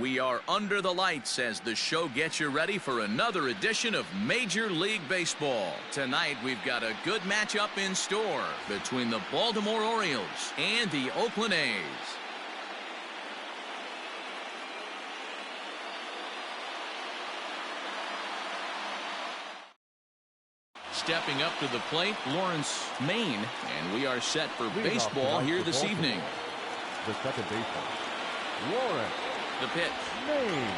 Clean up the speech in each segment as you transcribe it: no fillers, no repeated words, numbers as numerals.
We are under the lights as the show gets you ready for another edition of Major League Baseball. Tonight, we've got a good matchup in store between the Baltimore Orioles and the Oakland A's. Stepping up to the plate, Lawrence Maine, and we are set for baseball here this evening. The second baseman, Lawrence. The pitch. Maine.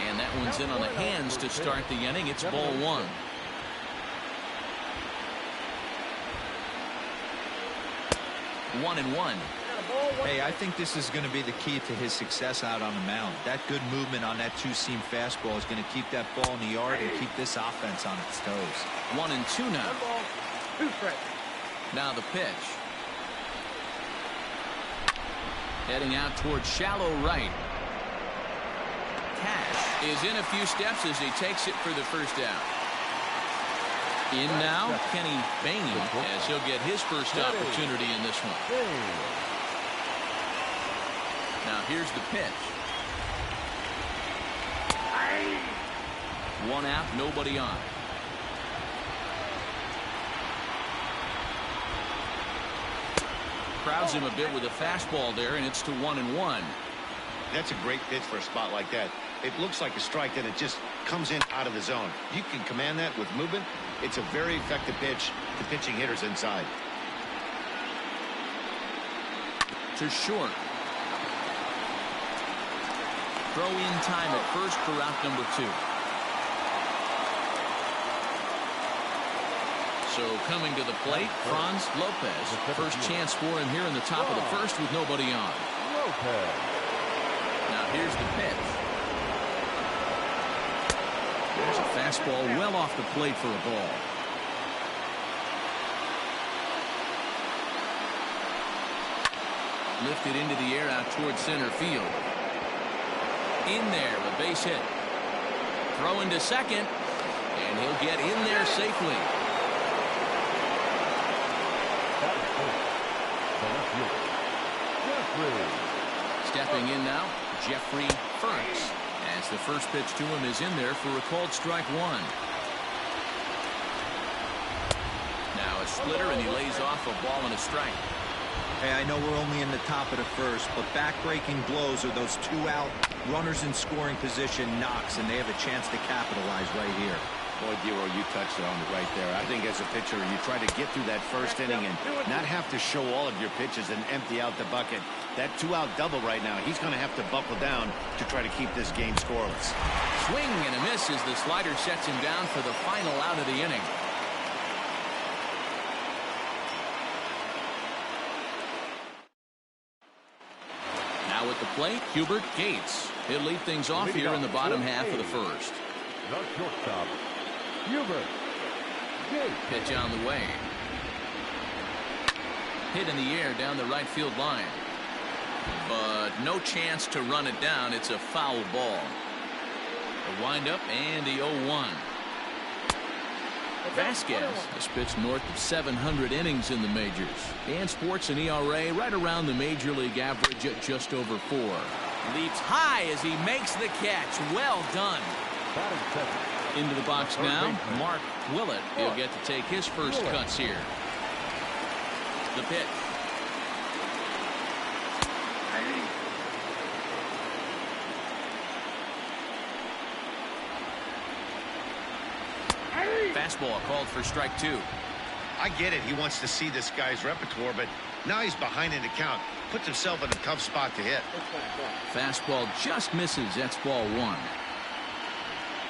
And that one's in on the hands to start the inning. It's ball one. One and one. Hey, I think this is going to be the key to his success out on the mound. That good movement on that two-seam fastball is going to keep that ball in the yard and keep this offense on its toes. 1-2 now. Now the pitch. Heading out towards shallow right. Cash is in a few steps as he takes it for the first out. In now, Kenny Bain, as he'll get his first opportunity in this one. Now here's the pitch. One out, nobody on. Crowds him a bit with a fastball there, and it's to 1-1. That's a great pitch for a spot like that. It looks like a strike, and it just comes in out of the zone. You can command that with movement. It's a very effective pitch to pitching hitters inside. To short. Throw in time at first for out number 2. So coming to the plate, Franz Lopez. First chance for him here in the top of the first with nobody on. Lopez. Now here's the pitch. There's a fastball well off the plate for a ball. Lifted into the air out towards center field. In there, a base hit. Throw into second, and he'll get in there safely. Stepping in now, Jeffrey Ferks, as the first pitch to him is in there for a called strike one. Now a splitter, and he lays off a ball and a strike. Hey, I know we're only in the top of the first, but back-breaking blows are those two-out runners in scoring position knocks, and they have a chance to capitalize right here. Boy, Dero, you touched it on it right there. I think as a pitcher, you try to get through that first inning and not have to show all of your pitches and empty out the bucket. That two-out double right now, he's going to have to buckle down to try to keep this game scoreless. Swing and a miss as the slider sets him down for the final out of the inning. Now at the plate, Hubert Gates. He'll lead things off here in the bottom half of the first. The shortstop, Hubert Gates. Pitch on the way. Hit in the air down the right field line. But no chance to run it down. It's a foul ball. A windup and the 0-1. Vasquez has pitched north of 700 innings in the majors and sports an ERA right around the major league average at just over 4. Leaps high as he makes the catch. Well done. Into the box now, Mark Willett. He'll get to take his first cuts here. The pitch. Fastball called for strike 2. I get it. He wants to see this guy's repertoire, but now he's behind in the count. Puts himself in a tough spot to hit. Fastball just misses. That's ball 1.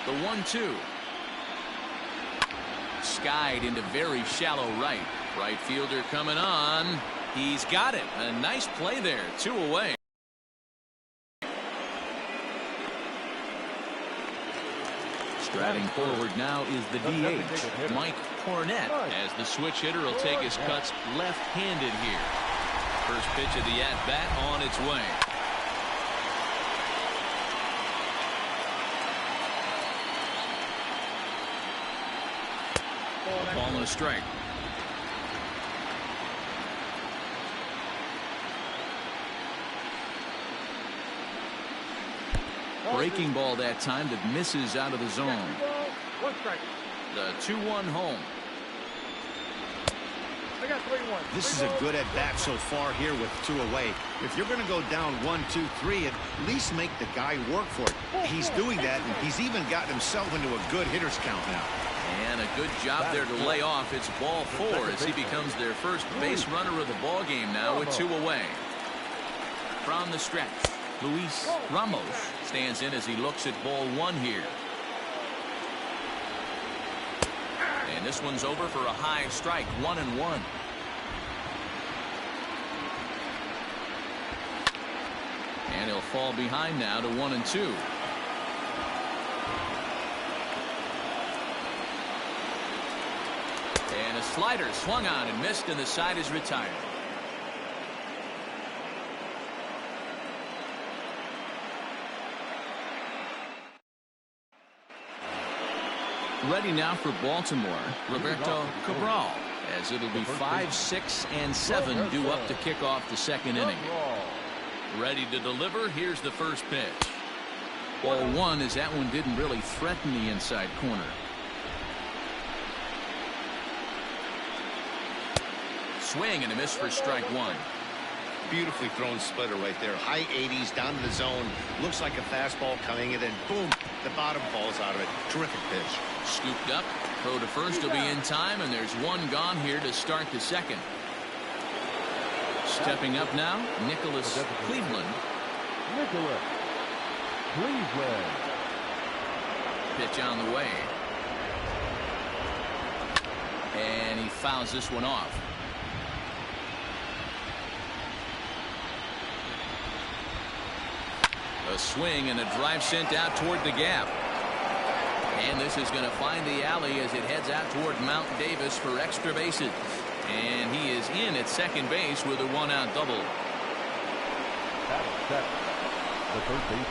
The 1-2. Skied into very shallow right. Right fielder coming on. He's got it. A nice play there. 2 away. Striding forward now is the DH, Mike Cornett, as the switch hitter will take his cuts left-handed here. First pitch of the at-bat on its way. A ball and a strike. Breaking ball that time that misses out of the zone. One strike. The 2-1 home. I got 3-1. This is a good at bat so far here with 2 away. If you're going to go down 1, 2, 3, at least make the guy work for it. He's doing that, and he's even gotten himself into a good hitter's count now. And a good job there to lay off. It's ball 4 as he becomes their first base runner of the ball game now with 2 away. From the stretch, Luis Ramos stands in as he looks at ball 1 here. And this one's over for a high strike, 1-1. And he'll fall behind now to 1-2. And a slider swung on and missed, and the side is retired. Ready now for Baltimore, Roberto Cabral, as it'll be 5, 6, and 7 due up to kick off the second inning. Ready to deliver. Here's the first pitch. Ball 1 as that one didn't really threaten the inside corner. Swing and a miss for strike 1. Beautifully thrown splitter right there. High 80s down to the zone. Looks like a fastball coming, and then boom, the bottom falls out of it. Terrific pitch. Scooped up. Throw to first will be in time, and there's one gone here to start the second. Stepping up now, Nicholas Cleveland. Nicholas Cleveland. Pitch on the way. And he fouls this one off. A swing and a drive sent out toward the gap. And this is going to find the alley as it heads out toward Mount Davis for extra bases. And he is in at second base with a 1-out double. The third baseman,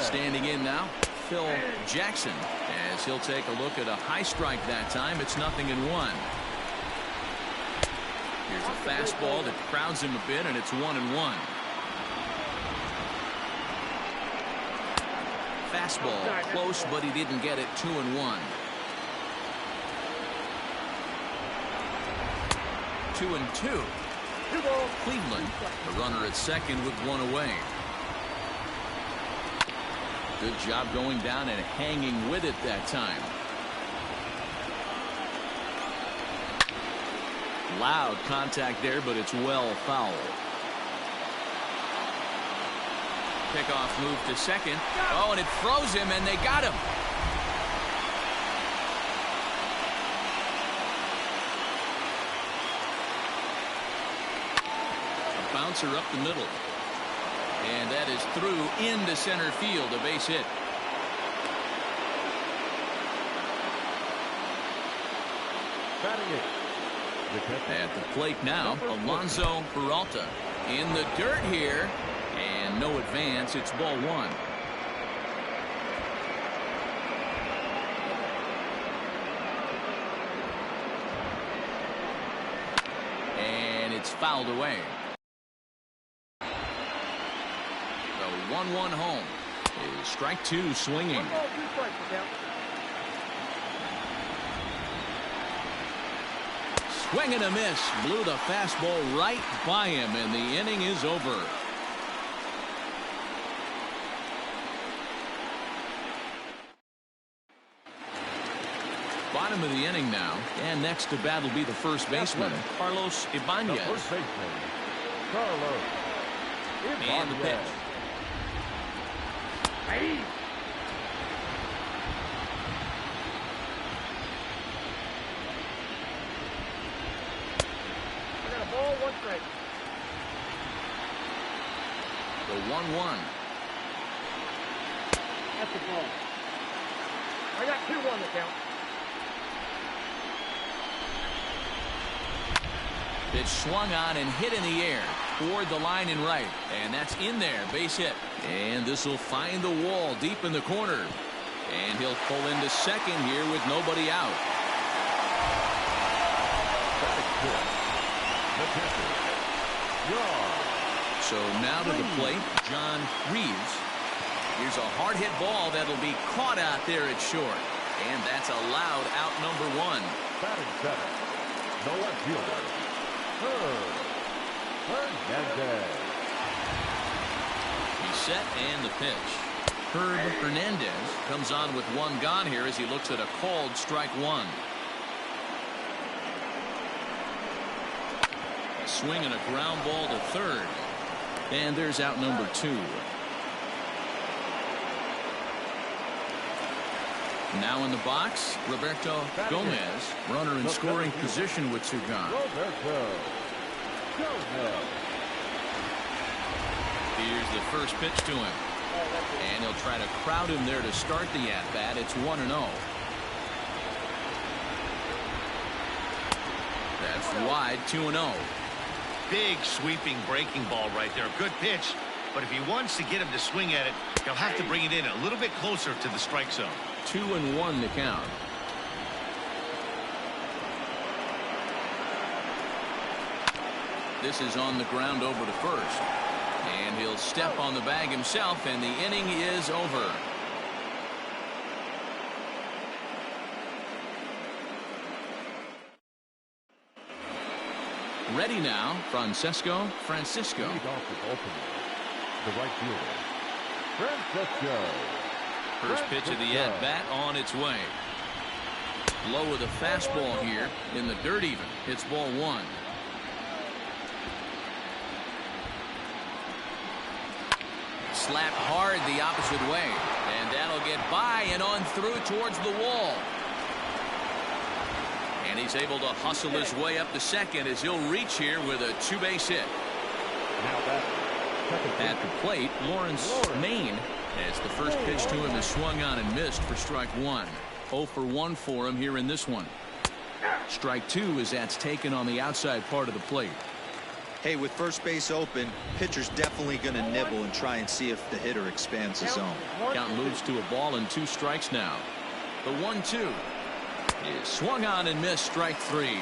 Standing in now, Phil Jackson, as he'll take a look at a high strike that time. It's 0-1. Here's a fastball that crowds him a bit, and it's 1-1. Fastball close, but he didn't get it. 2-1. 2-2. Cleveland, the runner at second with 1 away. Good job going down and hanging with it that time. Loud contact there, but it's well fouled. Pickoff move to second. Oh, and it froze him, and they got him. A bouncer up the middle. And that is through into center field, a base hit. At the plate now, Alonso Peralta in the dirt here, and no advance. It's ball 1. And it's fouled away. The 1-1 home is strike 2 swinging. Swing and a miss. Blew the fastball right by him, and the inning is over. Bottom of the inning now, and next to bat will be the first baseman, Carlos Ibanez. First baseman, Carlos And the pitch. Ball 1 strike. The 1-1. That's the ball. I got 2-1 to count. Pitch swung on and hit in the air toward the line and right, and that's in there. Base hit, and this will find the wall deep in the corner, and he'll pull into second here with nobody out. So now to the plate, John Reeves. Here's a hard hit ball that'll be caught out there at short. And that's allowed out number one. Batting seven. No left fielder. Hernandez. He's set and the pitch. Herb Hernandez comes on with one gone here as he looks at a called strike one. A swing and a ground ball to third. And there's out number two. Now in the box, Roberto Gomez, runner in scoring position with two gone. Roberto Gomez. Here's the first pitch to him. And he'll try to crowd him there to start the at-bat. It's 1-0. That's wide, 2-0. Big sweeping breaking ball right there. Good pitch. But if he wants to get him to swing at it, he'll have to bring it in a little bit closer to the strike zone. 2-1 to count. This is on the ground over to first. And he'll step on the bag himself, and the inning is over. Ready now, Francisco. Lead off with opening. The right fielder, Francisco. First pitch of the at-bat on its way. Low with a fastball here in the dirt even. It's ball one. Slapped hard the opposite way. And that'll get by and on through towards the wall. And he's able to hustle his way up to second as he'll reach here with a two-base hit. At the plate, Lawrence Maine, as the first pitch to him is swung on and missed for strike one. 0 for 1 for him here in this one. Strike two as that's taken on the outside part of the plate. Hey, with first base open, pitcher's definitely going to nibble and try and see if the hitter expands his zone. Count moves to a ball and 2 strikes now. The 1-2 is swung on and missed, strike three.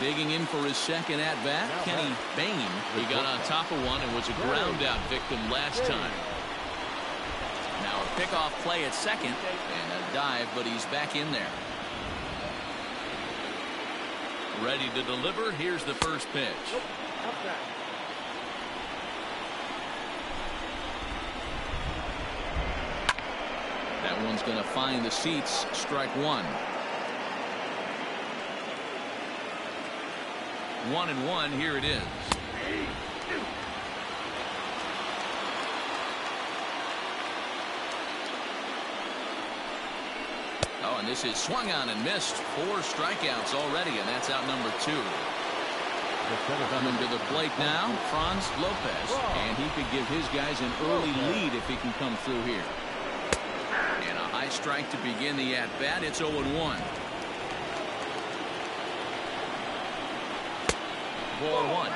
Digging in for his second at-bat, Kenny Bain. He got on top of one and was a ground-out victim last time. Now a pickoff play at second and a dive, but he's back in there. Ready to deliver. Here's the first pitch. That one's going to find the seats. Strike one. 1-1. Here it is. Oh, and this is swung on and missed. 4 strikeouts already, and that's out number 2. Coming to the plate now, Franz Lopez, and he could give his guys an early lead if he can come through here. And a high strike to begin the at-bat. It's 0-1. Ball one.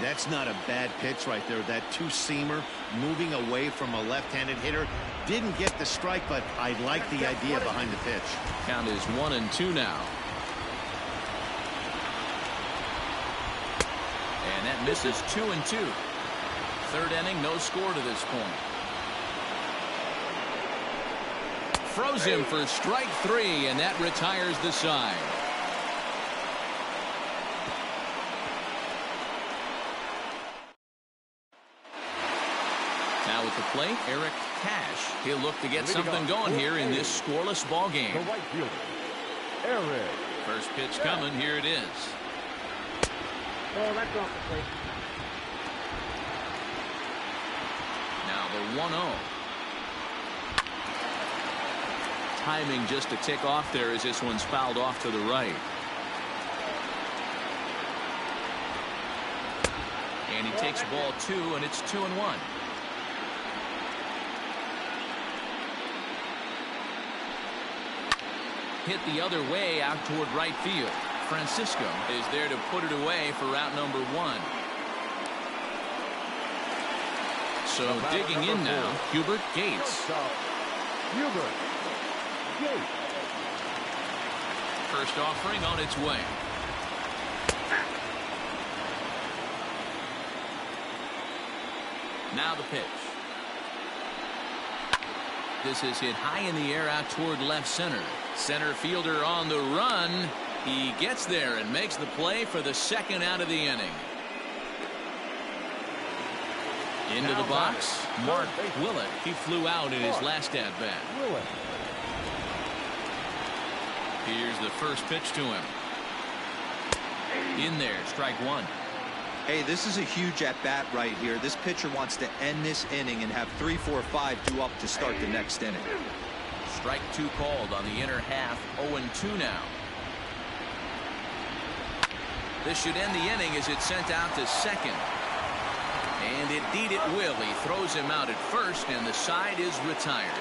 That's not a bad pitch right there. That two-seamer moving away from a left-handed hitter. Didn't get the strike, but I like the idea behind the pitch. Count is 1-2 now. And that misses 2-2. Third inning, no score to this point. Froze him for strike 3, and that retires the side. Now at the plate, Eric Cash. He'll look to get something going here in this scoreless ball game. The right fielder, Eric. First pitch coming. Here it is. Oh, that's off the plate. Now the 1-0. Timing just a tick off there as this one's fouled off to the right. And he takes ball 2, and it's 2-1. Hit the other way out toward right field. Francisco is there to put it away for route number 1. So digging in now, Hubert Gates. Hubert Gates. First offering on its way. Now the pitch. This is hit high in the air out toward left center. Center fielder on the run. He gets there and makes the play for the second out of the inning. Into the box, Mark Willett. He flew out in his last at-bat. Here's the first pitch to him. In there, strike one. Hey, this is a huge at-bat right here. This pitcher wants to end this inning and have 3, 4, 5 due up to start the next inning. Strike two called on the inner half. 0-2 now. This should end the inning as it's sent out to second. And indeed it will. He throws him out at first, and the side is retired.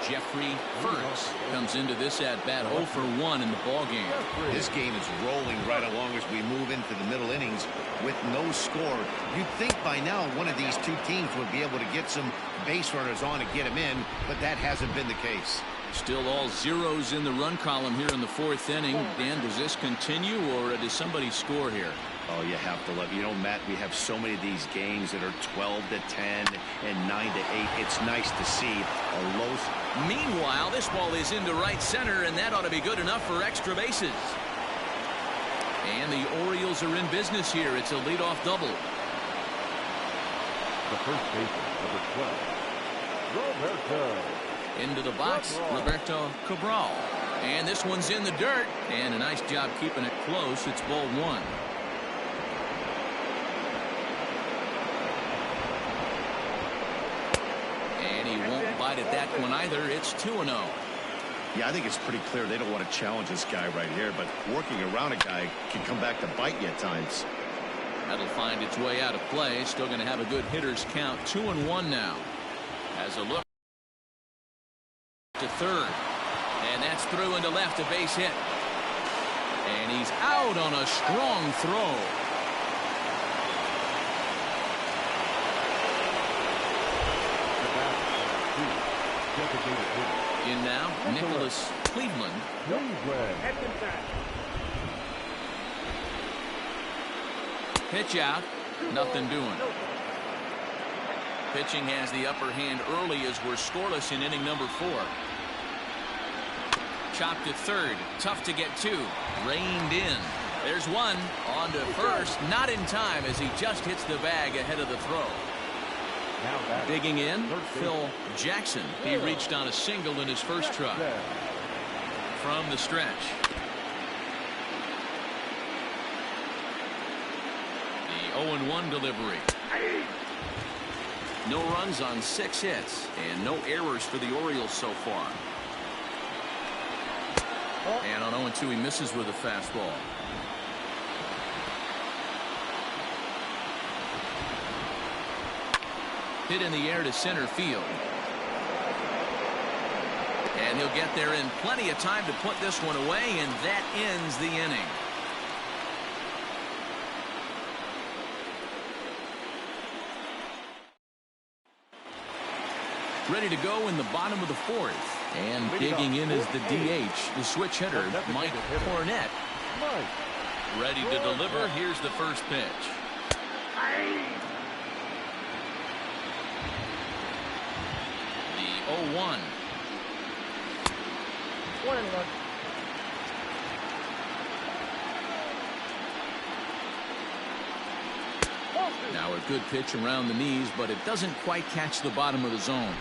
Jeffrey Ferris comes into this at-bat 0 for 1 in the ball game. This game is rolling right along as we move into the middle innings with no score. You'd think by now one of these two teams would be able to get some base runners on and get them in, but that hasn't been the case. Still all zeros in the run column here in the fourth inning. Dan, does this continue, or does somebody score here? Oh, you have to love, Matt, we have so many of these games that are 12-10 and 9-8. It's nice to see a low. Meanwhile, this ball is into right center, and that ought to be good enough for extra bases. And the Orioles are in business here. It's a leadoff double. The first baseman, number 12, Roberto. Into the box, Roberto Cabral. And this one's in the dirt. And a nice job keeping it close. It's ball one. And he won't bite at that one either. It's 2-0. Yeah, I think it's pretty clear they don't want to challenge this guy right here, but working around a guy can come back to bite you at times. That'll find its way out of play. Still going to have a good hitter's count. 2-1 now. Has a look to third, and that's through into left, a base hit, and he's out on a strong throw. In now, Nicholas Cleveland. Pitch out, nothing doing. Pitching has the upper hand early as we're scoreless in inning number 4. Chopped to third. Tough to get to. Reined in. There's one. On to first. Not in time as he just hits the bag ahead of the throw. Digging in, Phil Jackson. He reached on a single in his first try. From the stretch. The 0-1 delivery. No runs on 6 hits and no errors for the Orioles so far. And on 0-2 he misses with a fastball. Hit in the air to center field. And he'll get there in plenty of time to put this one away, and that ends the inning. Ready to go in the bottom of the 4th. And digging in is the DH, the switch hitter, Mike Cornett. Ready to deliver. Here's the first pitch. The 0-1. Now a good pitch around the knees, but it doesn't quite catch the bottom of the zone.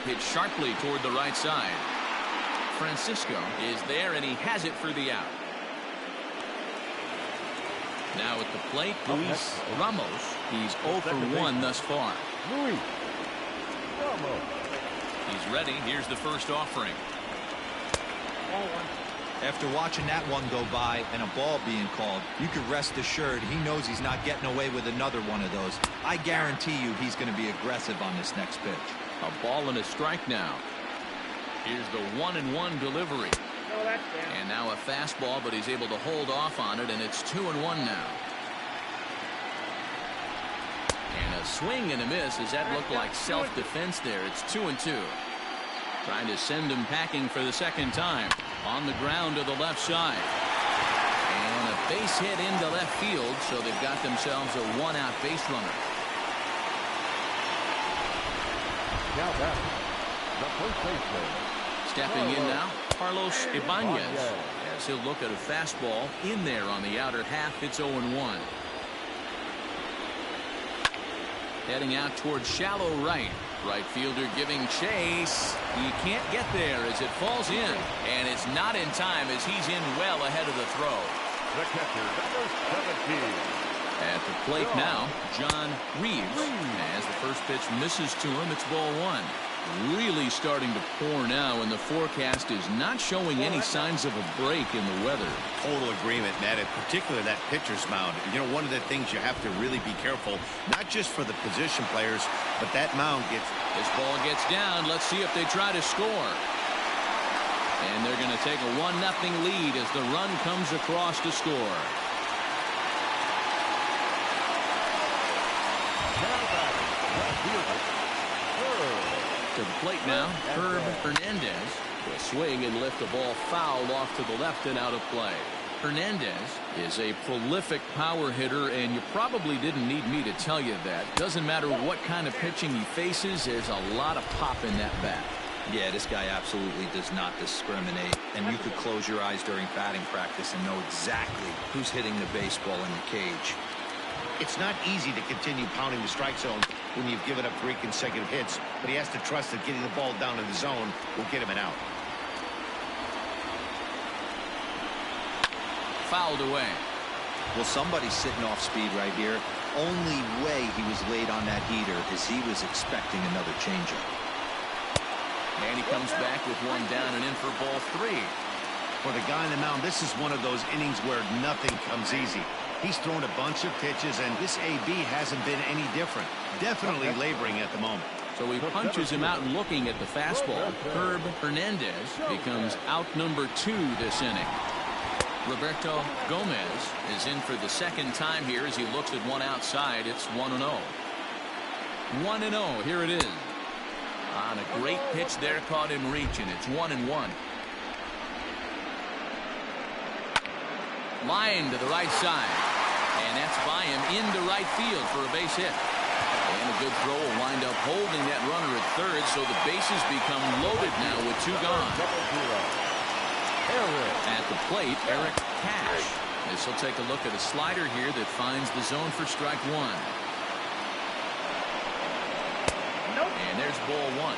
Hit sharply toward the right side. Francisco is there, and he has it for the out. Now at the plate, Luis Ramos. He's 0 for 1 thus far. Luis Ramos. He's ready. Here's the first offering. After watching that one go by and a ball being called, you can rest assured he knows he's not getting away with another one of those. I guarantee you he's going to be aggressive on this next pitch. A ball and a strike now. Here's the 1-1 delivery. And now a fastball, but he's able to hold off on it, and it's 2-1 now. And a swing and a miss. Does that look like self-defense there? It's 2-2. Trying to send him packing for the second time. On the ground to the left side. And a base hit into left field, so they've got themselves a one-out base runner. Now back, the first baseman. Stepping in now, Carlos Ibanez. As he'll look at a fastball in there on the outer half. It's 0-1. Heading out towards shallow right. Right fielder giving chase. He can't get there as it falls in. And it's not in time as he's in well ahead of the throw. The catcher, number 17. At the plate now, John Reeves. As the first pitch misses to him, it's ball one. Really starting to pour now, and the forecast is not showing any signs of a break in the weather. Total agreement, Matt, in particular that pitcher's mound. You know, one of the things you have to really be careful, not just for the position players, but that mound gets... This ball gets down. Let's see if they try to score. And they're going to take a 1-0 lead as the run comes across to score. To the plate now, Herb Hernandez will swing and lift the ball foul off to the left and out of play. Hernandez is a prolific power hitter, and you probably didn't need me to tell you that. Doesn't matter what kind of pitching he faces, there's a lot of pop in that bat. Yeah, this guy absolutely does not discriminate, and you could close your eyes during batting practice and know exactly who's hitting the baseball in the cage. It's not easy to continue pounding the strike zone when you've given up 3 consecutive hits, but he has to trust that getting the ball down in the zone will get him an out. Fouled away. Well, somebody's sitting off speed right here. Only way he was late on that heater is he was expecting another changeup. And he comes back with one down and in for ball 3. For the guy on the mound, this is one of those innings where nothing comes easy. He's thrown a bunch of pitches, and this AB hasn't been any different. Definitely laboring at the moment. So he punches him out and looking at the fastball. Herb Hernandez becomes out number 2 this inning. Roberto Gomez is in for the second time here as he looks at one outside. It's 1-0. 1-0. Here it is. On a great pitch there, caught in reach, and it's 1-1. Line to the right side. And that's by him into right field for a base hit. And a good throw will wind up holding that runner at third, so the bases become loaded now with 2 gone. At the plate, Eric Cash. This will take a look at a slider here that finds the zone for strike 1. And there's ball 1.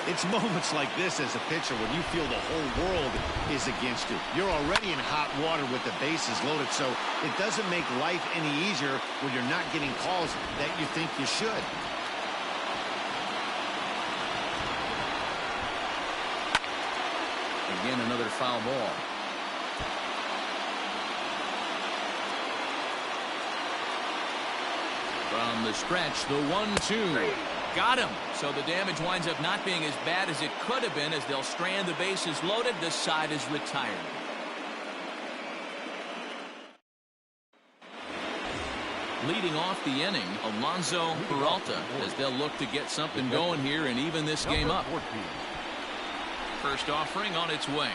It's moments like this as a pitcher when you feel the whole world is against you. You're already in hot water with the bases loaded, so it doesn't make life any easier when you're not getting calls that you think you should. Again, another foul ball. From the stretch, the 1-2. Got him. So the damage winds up not being as bad as it could have been as they'll strand the bases loaded. This side is retired. Leading off the inning, Alonso Peralta, as they'll look to get something going here and even this game up. First offering on its way.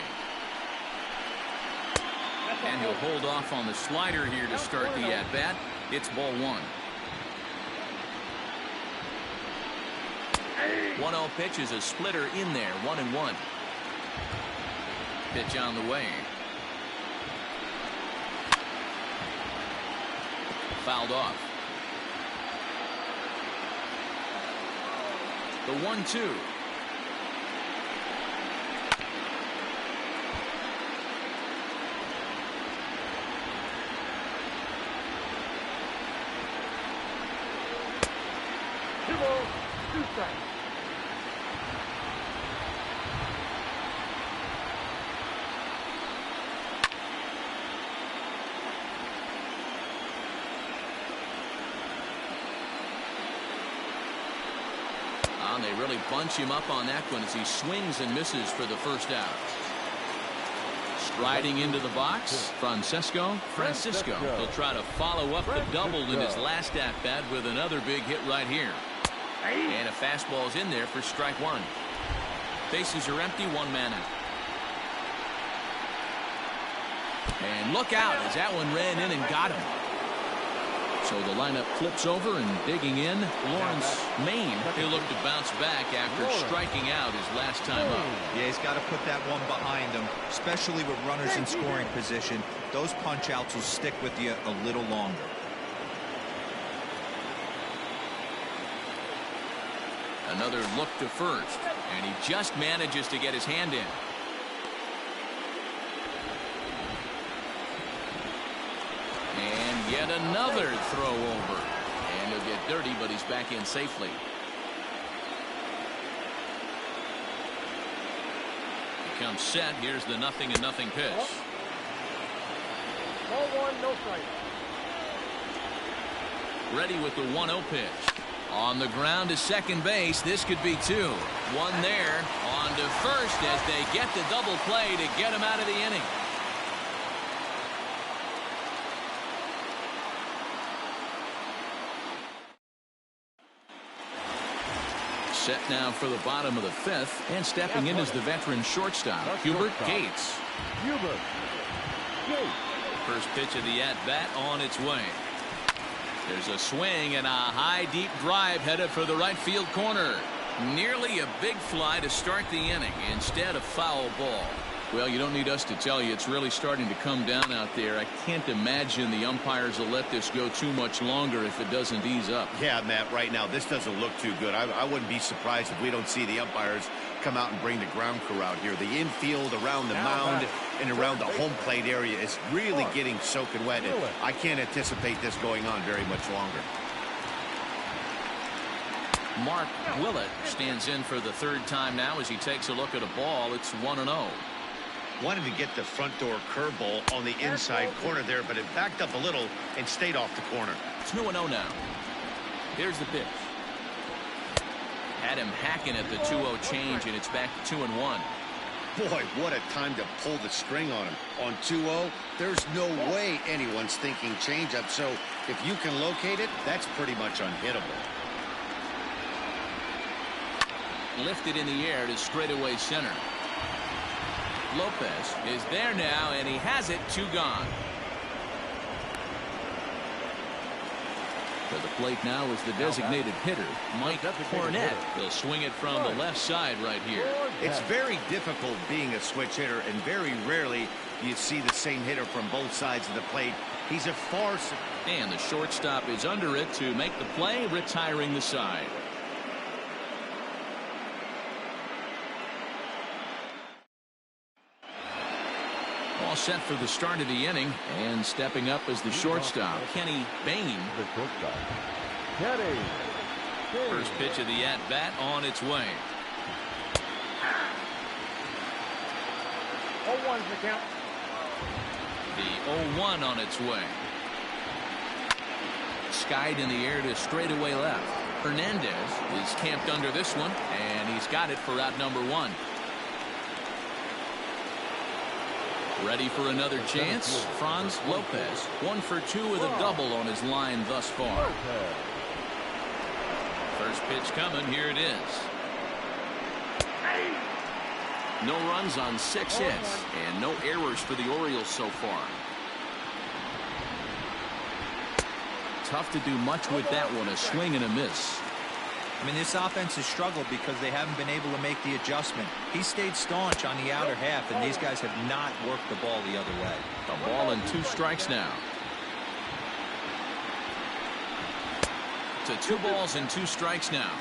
And he'll hold off on the slider here to start the at-bat. It's ball 1. 1-0 pitch is a splitter in there, 1-1. Pitch on the way. Fouled off. The 1-2. They really bunch him up on that one as he swings and misses for the first out. Striding into the box, Francisco. He'll try to follow up the double in his last at-bat with another big hit right here. And a fastball's in there for strike 1. Bases are empty, one man out. And look out as that one ran in and got him. So the lineup flips over and digging in, Lawrence Maine. He'll look to bounce back after striking out his last time up. Yeah, he's got to put that one behind him, especially with runners in scoring position. Those punch outs will stick with you a little longer. Another look to first, and he just manages to get his hand in. And yet another throw over. And he'll get dirty, but he's back in safely. He comes set. Here's the 0-0 pitch. Ball one, no strike. Ready with the 1-0 pitch. On the ground to second base. This could be two. One there. On to first as they get the double play to get him out of the inning. Set now for the bottom of the fifth, and stepping in is the veteran shortstop, Hubert Gates. Hubert Gates. First pitch of the at-bat on its way. There's a swing and a high deep drive headed for the right field corner. Nearly a big fly to start the inning. Instead, a foul ball. Well, you don't need us to tell you it's really starting to come down out there. I can't imagine the umpires will let this go too much longer if it doesn't ease up. Yeah, Matt, right now this doesn't look too good. I wouldn't be surprised if we don't see the umpires come out and bring the ground crew out here. The infield around the mound and around the home plate area is really getting soaking wet, and I can't anticipate this going on very much longer. Mark Willett stands in for the third time now as he takes a look at a ball. It's 1-0. Wanted to get the front door curveball on the inside corner there, but it backed up a little and stayed off the corner. 2-0 now. Here's the pitch. Had him hacking at the 2-0 change, and it's back to 2-1. Boy, what a time to pull the string on him. On 2-0, there's no way anyone's thinking changeup, so if you can locate it, that's pretty much unhittable. Lifted in the air to straightaway center. Lopez is there now, and he has it. 2 gone. To the plate now is the designated hitter, Mike Cornett. He'll swing it from the left side right here. It's very difficult being a switch hitter, and very rarely do you see the same hitter from both sides of the plate. He's a farce. And the shortstop is under it to make the play, retiring the side. All set for the start of the inning, and stepping up as the shortstop, Kenny Bain. The shortstop, Kenny. First pitch of the at-bat on its way. 0-1's the count. The 0-1 on its way. Skied in the air to straightaway left. Hernandez is camped under this one, and he's got it for out number 1. Ready for another chance? Franz Lopez, 1 for 2 with a double on his line thus far. First pitch coming. Here it is. No runs on 6 hits and no errors for the Orioles so far. Tough to do much with that one. A swing and a miss. I mean, this offense has struggled because they haven't been able to make the adjustment. He stayed staunch on the outer half, and these guys have not worked the ball the other way. A ball and 2 strikes now. To 2 balls and 2 strikes now.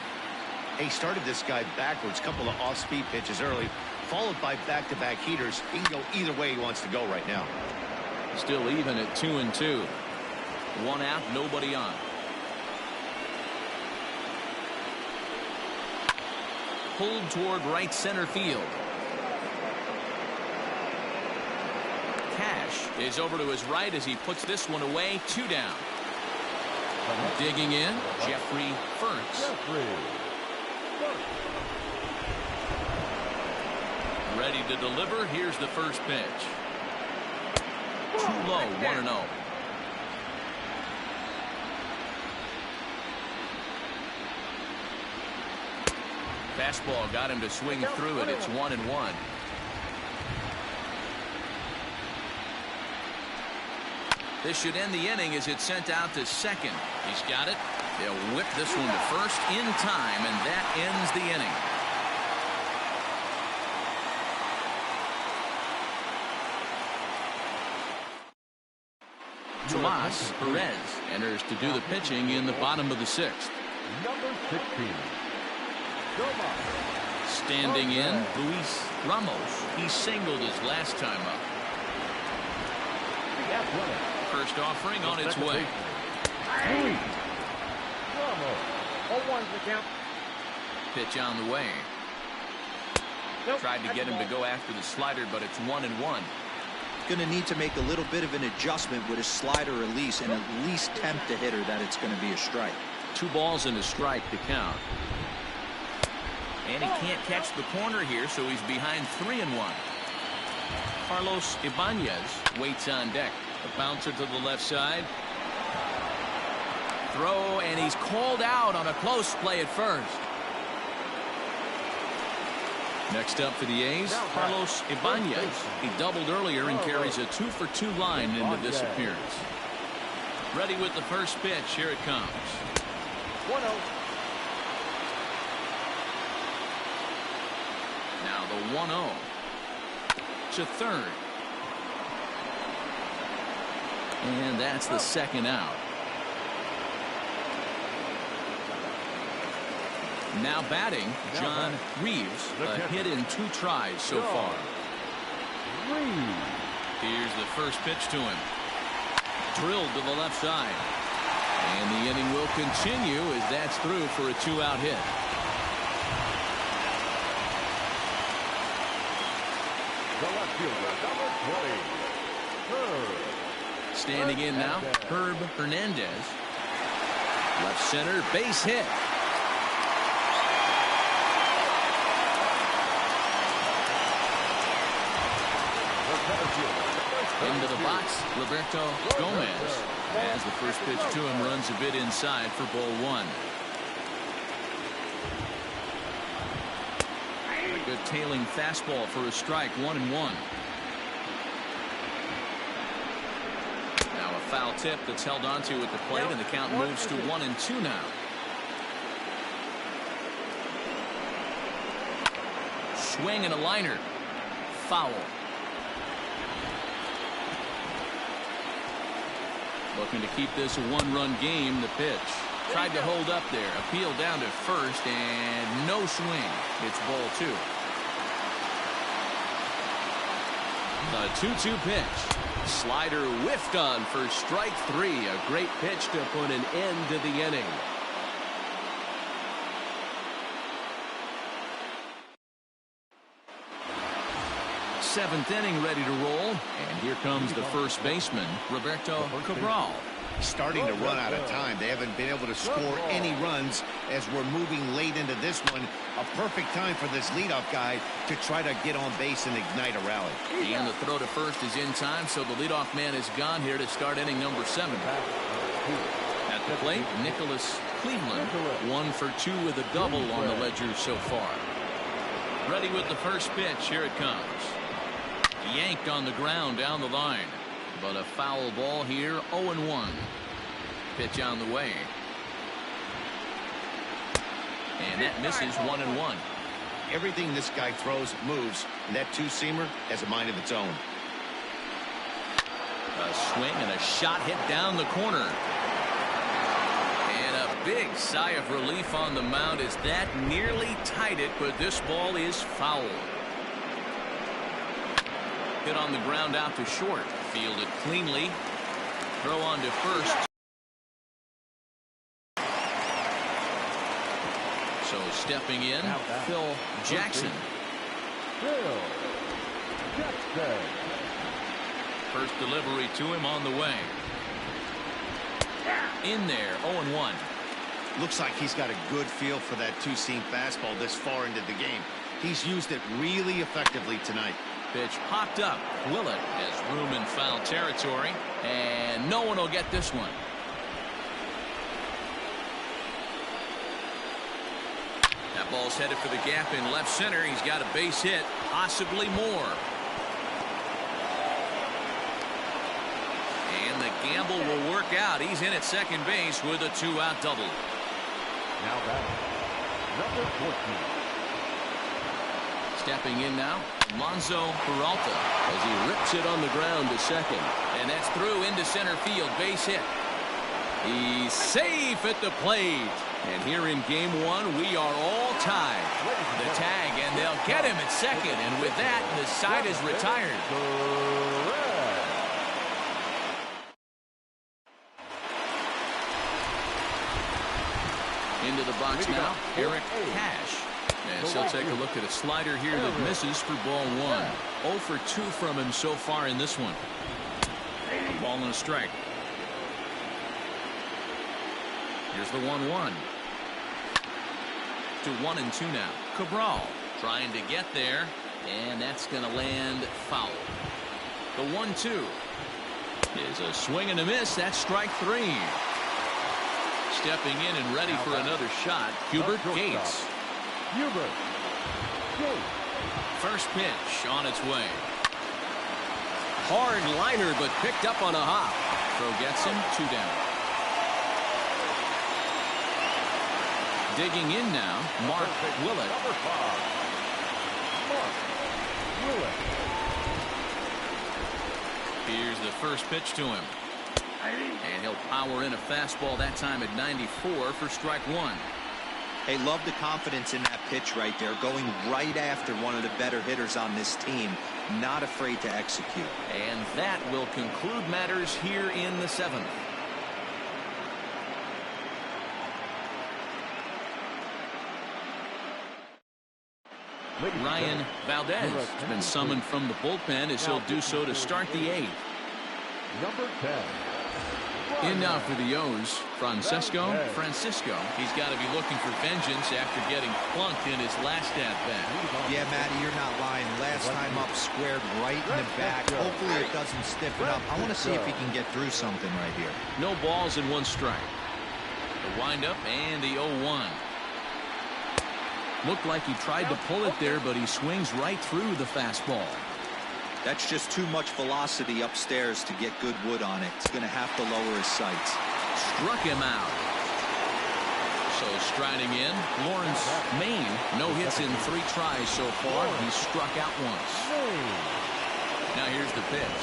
He started this guy backwards, couple of off-speed pitches early, followed by back-to-back heaters. He can go either way he wants to go right now. Still even at 2-2. 1 out, nobody on. Pulled toward right center field. Cash is over to his right as he puts this one away. 2 down. Digging in, Jeffrey Ferns. Ready to deliver. Here's the first pitch. Too low, 1-0. Fastball got him to swing through it. It's 1-1. This should end the inning as it's sent out to second. He's got it. They'll whip this one to first in time, and that ends the inning. Tomas Perez enters to do the pitching in the bottom of the sixth. Number 16. Standing in, Luis Ramos. He singled his last time up. First offering on its way. Luis Ramos. 0-1 the count. Pitch on the way. Tried to get him to go after the slider, but it's 1-1. Going to need to make a little bit of an adjustment with his slider release and at least tempt the hitter that it's going to be a strike. 2 balls and a strike to count. And he can't catch the corner here, so he's behind 3-1. Carlos Ibanez waits on deck. A bouncer to the left side. Throw, and he's called out on a close play at first. Next up for the A's, Carlos Ibanez. He doubled earlier and carries a 2-for-2 line into this appearance. Ready with the first pitch. Here it comes. 1-0. Now the 1-0 to third. And that's the second out. Now batting, John Reeves. A hit in 2 tries so far. Here's the first pitch to him. Drilled to the left side. And the inning will continue as that's through for a 2-out hit. The left fielder, number 20. Standing in now, Herb Hernandez. Left center, base hit. Into the box, Roberto Gomez. As the first pitch to him runs a bit inside for ball 1. A good tailing fastball for a strike, 1-1. Now a foul tip that's held onto at the plate, and the count moves to 1-2 now. Swing and a liner. Foul. Looking to keep this a 1-run game. The pitch. Tried to hold up there. Appeal down to first, and no swing. It's ball 2. The 2-2 pitch. Slider whiffed on for strike 3. A great pitch to put an end to the inning. Seventh inning ready to roll, and here comes the first baseman, Roberto Cabral. Starting to run out of time. They haven't been able to score any runs as we're moving late into this one. A perfect time for this leadoff guy to try to get on base and ignite a rally. And the throw to first is in time, so the leadoff man is gone here to start inning number 7. At the plate, Nicholas Cleveland, 1 for 2 with a double on the ledger so far. Ready with the first pitch. Here it comes. Yanked on the ground down the line, but a foul ball here. 0-1. Pitch on the way, and that misses. 1-1. Everything this guy throws moves, and that 2-seamer has a mind of its own. A swing and a shot hit down the corner, and a big sigh of relief on the mound as that nearly tied it, but this ball is foul. Hit on the ground out to short. Fielded cleanly. Throw on to first. So stepping in, Phil Jackson. First delivery to him on the way. In there, 0-1. Looks like he's got a good feel for that 2-seam fastball this far into the game. He's used it really effectively tonight. Pitch popped up. Willett has room in foul territory, and no one will get this one. That Ball's headed for the gap in left center. He's got a base hit, possibly more. And the gamble will work out. He's in at second base with a 2-out double. Now batting, number 14. Stepping in now, Alonso Peralta as he rips it on the ground to second. And that's through into center field. Base hit. He's safe at the plate. And here in game one, we are all tied. The tag, and they'll get him at second. And with that, the side is retired. Into the box now, Eric Cash. As he'll take a look at a slider here that misses for ball one. 0 for 2 from him so far in this one. A ball and a strike. Here's the 1-1. To 1-2 now. Cabral trying to get there, and that's going to land foul. The 1-2 is a swing and a miss. That's strike 3. Stepping in and ready for another shot, Hubert Gates. First pitch on its way. Hard liner, but picked up on a hop. Throw gets him, 2 down. Digging in now, Mark Willett. Here's the first pitch to him. And he'll power in a fastball that time at 94 for strike 1. Hey, love the confidence in that pitch right there, going right after one of the better hitters on this team, not afraid to execute. And that will conclude matters here in the 7th. Ryan Valdez has been summoned from the bullpen as he'll do so to start the 8th. Number 10. In now for the O's, Francisco. He's got to be looking for vengeance after getting plunked in his last at-bat. Yeah, Matty, you're not lying. Last time up, squared right in the back. Hopefully it doesn't stiffen up. I want to see if he can get through something right here. No balls and 1 strike. The windup and the 0-1. Looked like he tried to pull it there, but he swings right through the fastball. That's just too much velocity upstairs to get good wood on it. He's going to have to lower his sights. Struck him out. So striding in, Lawrence Maine. No hits in 3 tries so far. He's struck out once. Now here's the pitch.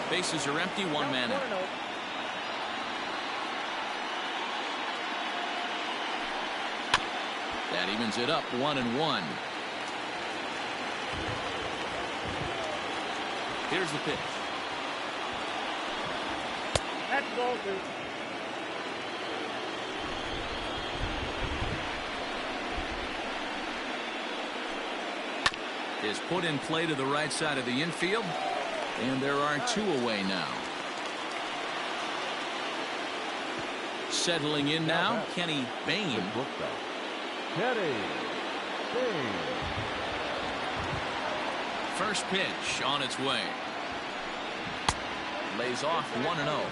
Bases are empty, 1 man out. That evens it up, 1-1. Here's the pitch. That's ball 2. Is put in play to the right side of the infield, and there are 2 away now. Settling in now, Kenny Bain. First pitch on its way. Lays off 1-0.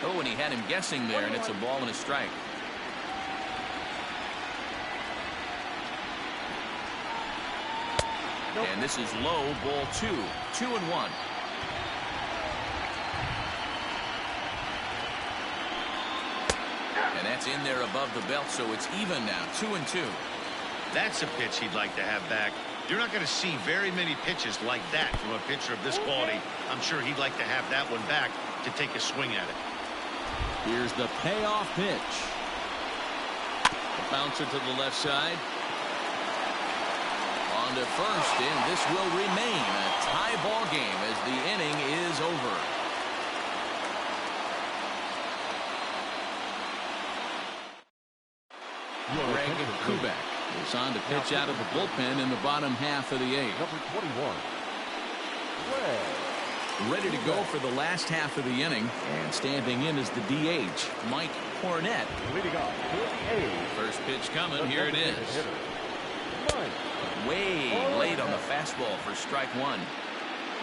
Oh, and he had him guessing there, and it's a ball and a strike. And this is low, ball 2. 2-1. And that's in there above the belt, so it's even now, 2-2. That's a pitch he'd like to have back. You're not going to see very many pitches like that from a pitcher of this quality. I'm sure he'd like to have that one back to take a swing at it. Here's the payoff pitch. The bouncer to the left side. On to first, and this will remain a tie ball game as the inning is over. Greg Kubek is on to pitch out of the bullpen in the bottom half of the 8th. Number 21. Ready to go for the last half of the inning, and standing in is the DH, Mike Cornett. Leading off for the A's. First pitch coming, here it is. Way late on the fastball for strike 1.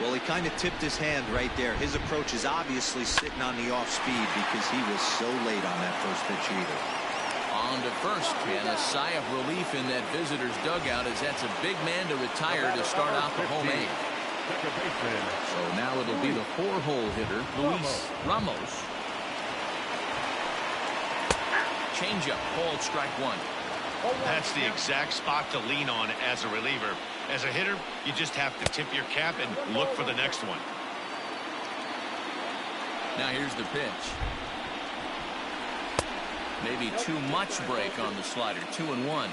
Well, he kind of tipped his hand right there. His approach is obviously sitting on the off speed because he was so late on that first pitch either. On to first, and a sigh of relief in that visitor's dugout as that's a big man to retire to start out the home eighth. So now it'll be the 4-hole hitter, Luis Ramos. Changeup, called strike one. That's the exact spot to lean on as a reliever. As a hitter, you just have to tip your cap and look for the next one. Now here's the pitch. Maybe too much break on the slider. 2-1.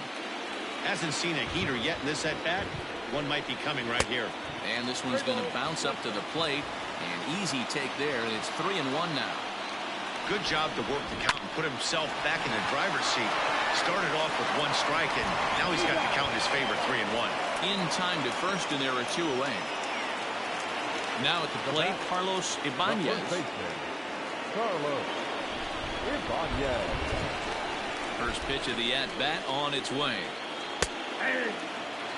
Hasn't seen a heater yet in this at-bat. One might be coming right here. And this one's going to bounce up to the plate. And easy take there. And it's 3-1 now. Good job to work the count and put himself back in the driver's seat. Started off with 1 strike, and now he's got the count in his favor, 3-1. In time to first, and there are 2 away. Now at the plate, Carlos Ibanez. Carlos Ibanez. First pitch of the at-bat on its way.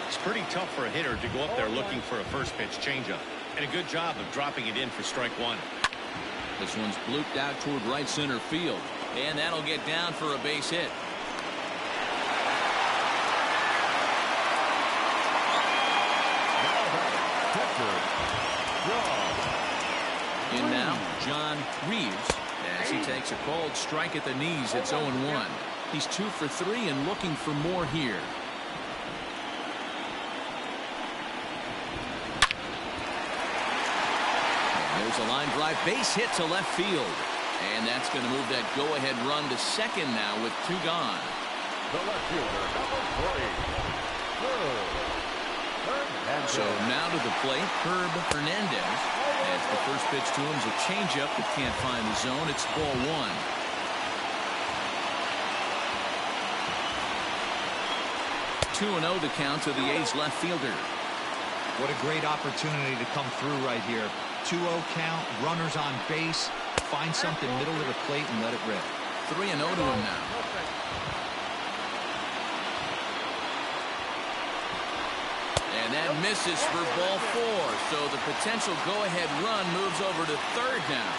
It's pretty tough for a hitter to go up there looking for a first pitch changeup. And a good job of dropping it in for strike one. This one's blooped out toward right center field. And that'll get down for a base hit. In now, John Reeves, as he takes a called strike at the knees. It's 0-1. He's 2 for 3 and looking for more here. And there's a line drive, base hit to left field. And that's going to move that go-ahead run to second now with 2 gone. The left fielder, number 3. So now to the plate, Herb Hernandez. As the first pitch to him is a changeup that can't find the zone. It's ball 1. Two 2-0 the count to the A's left fielder. What a great opportunity to come through right here. 2-0 count, runners on base. Find something middle of the plate and let it rip. 3-0 to him now. And that misses for ball 4. So the potential go-ahead run moves over to third now.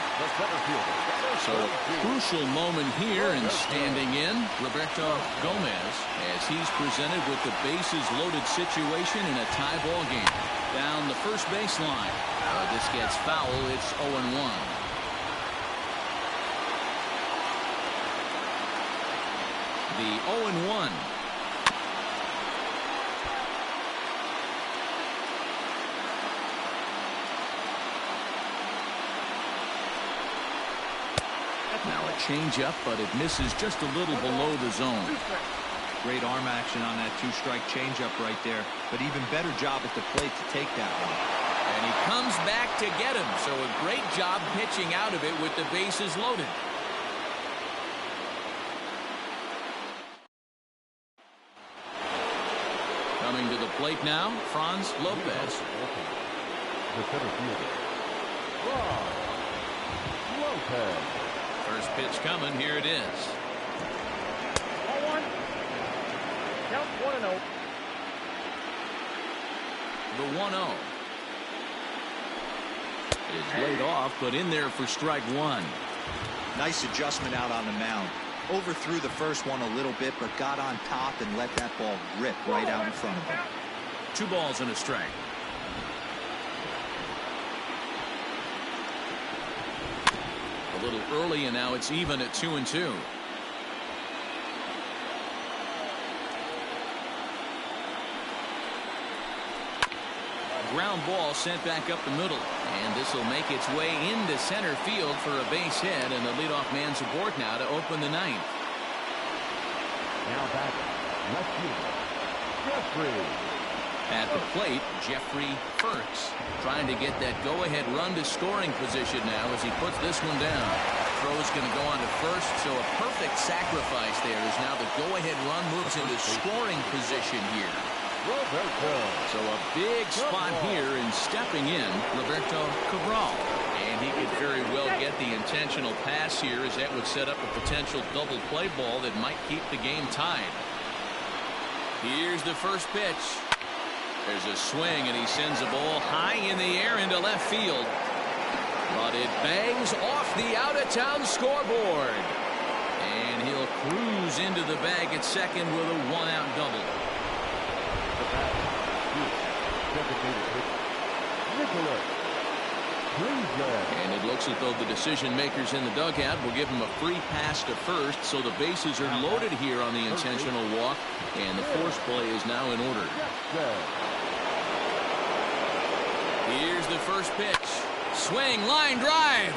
So a crucial moment here, and standing in, Roberto Gomez, as he's presented with the bases loaded situation in a tie ball game. Down the first baseline. This gets foul. It's 0-1. The 0-1. Now a changeup, but it misses just a little below the zone. Great arm action on that 2-strike changeup right there, but even better job at the plate to take that one. And he comes back to get him, so a great job pitching out of it with the bases loaded. Coming to the plate now, Franz Lopez. The center fielder, Franz Lopez. First pitch coming, here it is. 1-1. Count 1-0. The 1-0 is laid off, but in there for strike one. Nice adjustment out on the mound. Overthrew the first one a little bit, but got on top and let that ball rip right out in front of him. 2 balls and a strike. A little early, and now it's even at 2-2. Ground ball sent back up the middle, and this will make its way into center field for a base hit, and the leadoff man's aboard now to open the ninth. Now back, left fielder, Jeffrey. At the plate, Jeffrey Furks trying to get that go-ahead run to scoring position now as he puts this one down. Throw's going to go on to first, so a perfect sacrifice there as now the go-ahead run moves into scoring position here. Roberto. So a big spot here, and stepping in, Roberto Cabral. And he could very well get the intentional pass here, as that would set up a potential double play ball that might keep the game tied. Here's the first pitch. There's a swing, and he sends a ball high in the air into left field. But it bangs off the out-of-town scoreboard. And he'll cruise into the bag at second with a one-out double. And it looks as though the decision makers in the dugout will give him a free pass to first, so the bases are loaded here on the intentional walk, and the force play is now in order. Here's the first pitch. Swing, line drive.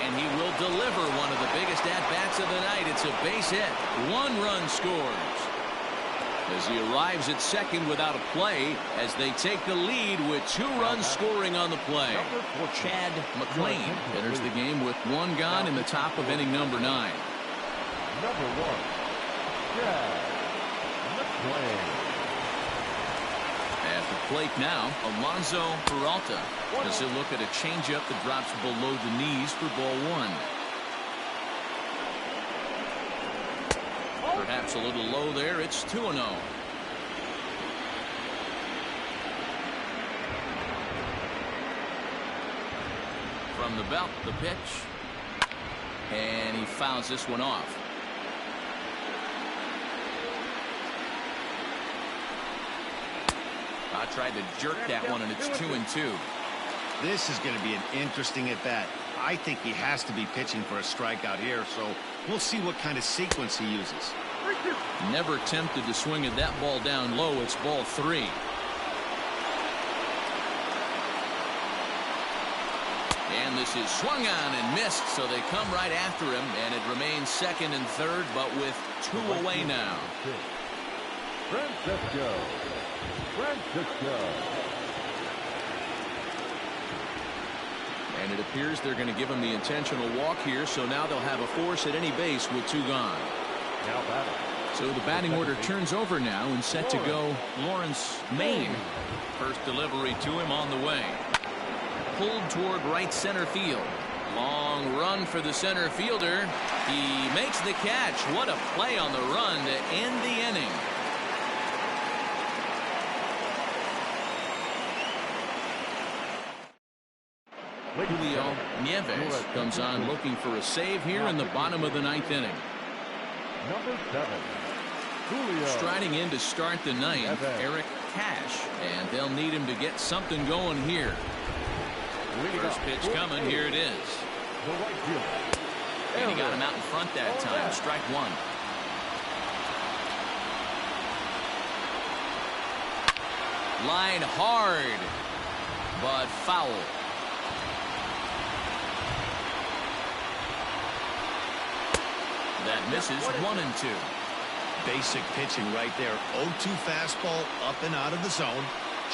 And he will deliver one of the biggest at-bats of the night. It's a base hit. One run scores. As he arrives at second without a play, as they take the lead with 2 runs scoring on the play. Chad McLean enters the game with 1 gone in the top of inning number 9. Number 1, Chad McLean. At the plate now, Alonso Peralta. As he'll look at a changeup that drops below the knees for ball 1. Perhaps a little low there. It's 2-0. From the belt, the pitch. And he fouls this one off. I tried to jerk that one, and it's 2-2. This is going to be an interesting at-bat. I think he has to be pitching for a strikeout here, so we'll see what kind of sequence he uses. Never tempted to swing at that ball down low. It's ball 3. And this is swung on and missed, so they come right after him, and it remains second and third, but with 2 away now. Francisco. And it appears they're going to give him the intentional walk here, so now they'll have a force at any base with 2 gone. So the batting order turns over now, and set to go Lawrence Maine. First delivery to him on the way. Pulled toward right center field. Long run for the center fielder. He makes the catch. What a play on the run to end the inning. Julio Nieves comes on looking for a save here in the bottom of the 9th inning. Number 7, Julio. Striding in to start the 9th, Eric Cash, and they'll need him to get something going here. First pitch coming. Here it is. And he got him out in front that time. Strike 1. Line hard, but foul. That misses. 1-2. Basic pitching right there. 0-2 fastball up and out of the zone.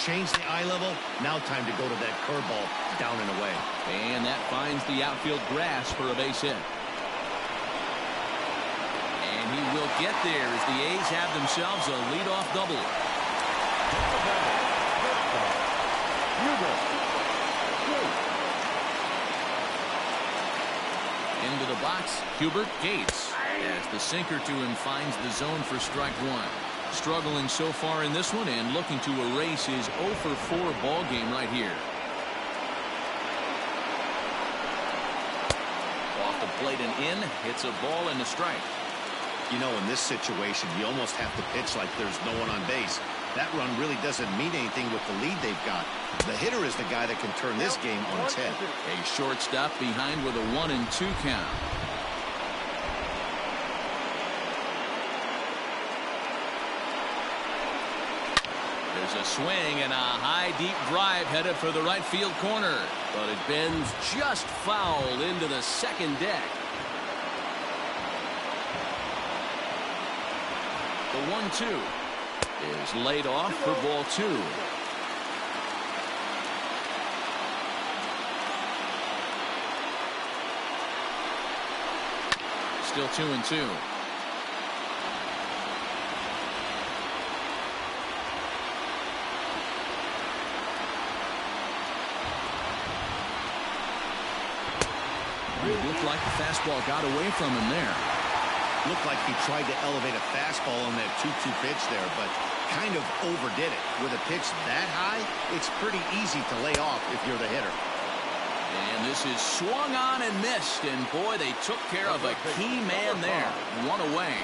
Change the eye level. Now time to go to that curveball down and away. And that finds the outfield grass for a base hit. And he will get there as the A's have themselves a leadoff double. Into the box, Hubert Gates, as the sinker to him finds the zone for strike 1. Struggling so far in this one and looking to erase his 0-for-4 ball game right here. Off the plate and in, hits a ball and a strike. You know, in this situation, you almost have to pitch like there's no one on base. That run really doesn't mean anything with the lead they've got. The hitter is the guy that can turn this game on its head. A shortstop behind with a 1-2 count. There's a swing and a high deep drive headed for the right field corner, but it bends just foul into the second deck. The 1-2 is laid off for ball 2. Still 2-2. It looked like the fastball got away from him there. Looked like he tried to elevate a fastball on that 2-2 pitch there, but kind of overdid it. With a pitch that high, it's pretty easy to lay off if you're the hitter. And this is swung on and missed, and boy, they took care of a key man there. One away.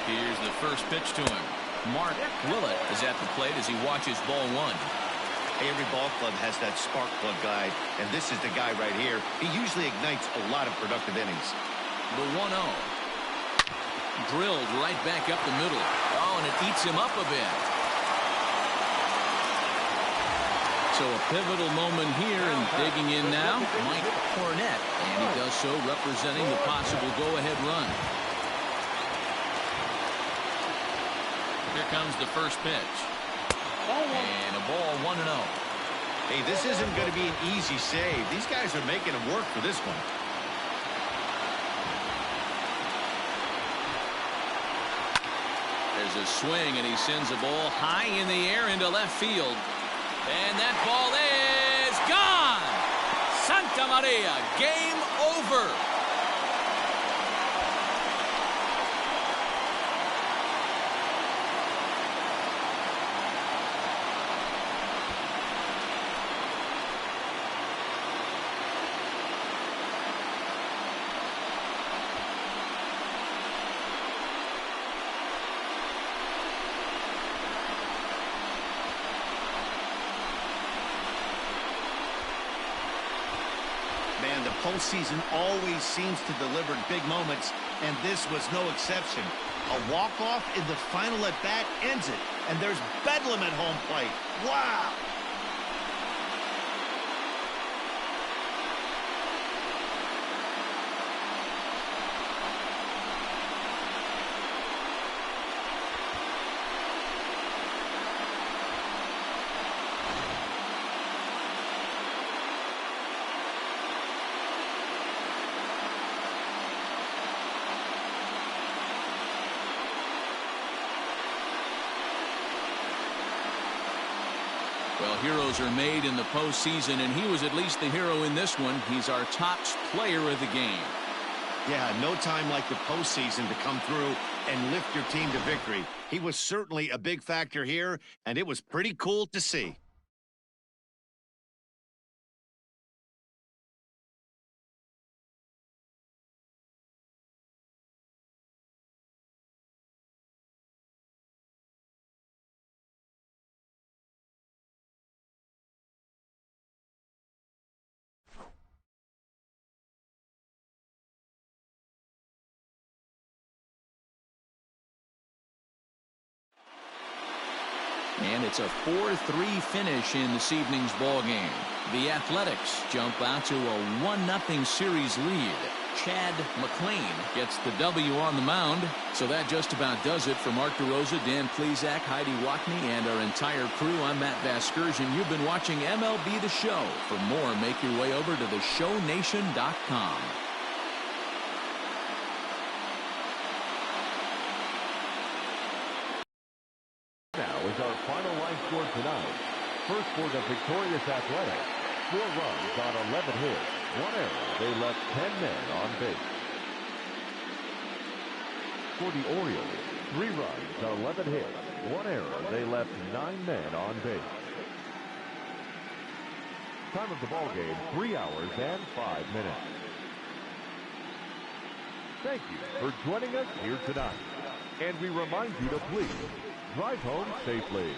Here's the first pitch to him. Mark Willett is at the plate as he watches ball one. Every ball club has that spark plug guy, and this is the guy right here. He usually ignites a lot of productive innings. The 1-0. Drilled right back up the middle. Oh, and it eats him up a bit. So a pivotal moment here, and digging in now, Mike Cornett. And he does so representing the possible go-ahead run. Here comes the first pitch. And a ball 1-0. Hey, this isn't going to be an easy save. These guys are making him work for this one. There's a swing, and he sends a ball high in the air into left field. And that ball is gone! Santa Maria, game over. Man, the postseason always seems to deliver big moments, and this was no exception. A walk-off in the final at-bat ends it, and there's bedlam at home plate. Wow! Well, heroes are made in the postseason, and he was at least the hero in this one. He's our top player of the game. Yeah, no time like the postseason to come through and lift your team to victory. He was certainly a big factor here, and it was pretty cool to see. And it's a 4-3 finish in this evening's ball game. The Athletics jump out to a 1-0 series lead. Chad McLean gets the W on the mound. So that just about does it for Mark DeRosa, Dan Plesac, Heidi Watney, and our entire crew. I'm Matt Vasgersian. You've been watching MLB The Show. For more, make your way over to theshownation.com. Now is our final line score tonight. First for the victorious Athletics, 4 runs on 11 hits, 1 error. They left 10 men on base. For the Orioles, 3 runs on 11 hits, 1 error. They left 9 men on base. Time of the ball game, 3 hours and 5 minutes. Thank you for joining us here tonight. And we remind you to please drive home safely.